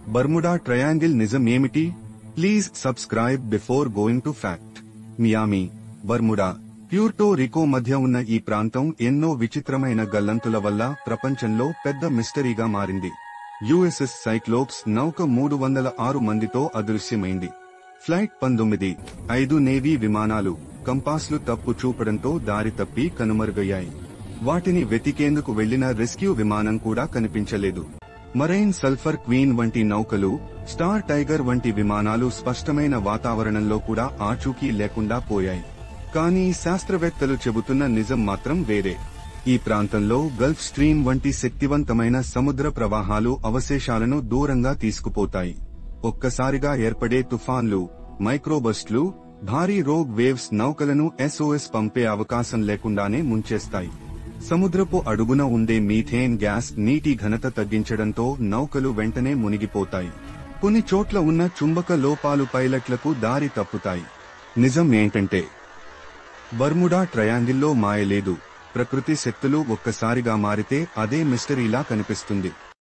Bermuda triangle నిజం ఏమిటి? Please subscribe before going to fact. Miami, Bermuda, Puerto Rico మధ్య ఉన్న ఈ ప్రాంతం ఎన్నో విచిత్రమైన గల్లంతుల వల్ల ప్రపంచంలో పెద్ద మిస్టరీగా మారింది. యుఎస్ఎస్ సైక్లోప్స్ నౌక 306 మందితో అదృశ్యమైంది. ఫ్లైట్ 19 నేవీ విమానాలు కంపాస్లు తప్పు చూపడంతో దారి తప్పి కనుమరుగయ్యాయి. వాటిని వెతికేందుకు వెళ్లిన రెస్క్యూ విమానం కూడా కనిపించలేదు. మరైన్ సల్ఫర్ క్వీన్ వంటి నౌకలు, స్టార్ టైగర్ వంటి విమానాలు స్పష్టమైన వాతావరణంలో కూడా ఆచూకీ లేకుండా పోయాయి. కానీ శాస్త్రవేత్తలు చెబుతున్న నిజం మాత్రం వేరే. ఈ ప్రాంతంలో గల్ఫ్ స్ట్రీమ్ వంటి శక్తివంతమైన సముద్ర ప్రవాహాలు అవశేషాలను దూరంగా తీసుకుపోతాయి. ఒక్కసారిగా ఏర్పడే తుఫాన్లు, మైక్రోబస్ట్లు, భారీ రోగ్ వేవ్స్ నౌకలను SOS పంపే అవకాశం లేకుండానే ముంచేస్తాయి. సముద్రపు అడుగున ఉండే మీథేన్ గ్యాస్ నీటి ఘనత తగ్గించడంతో నౌకలు వెంటనే మునిగిపోతాయి. కొన్ని చోట్ల ఉన్న చుంబక లోపాలు పైలట్లకు దారి తప్పుతాయి. నిజం ఏంటంటే, బర్ముడా ట్రయాంగిల్లో మాయ లేదు. ప్రకృతి శక్తులు ఒక్కసారిగా మారితే అదే మిస్టరీలా కనిపిస్తుంది.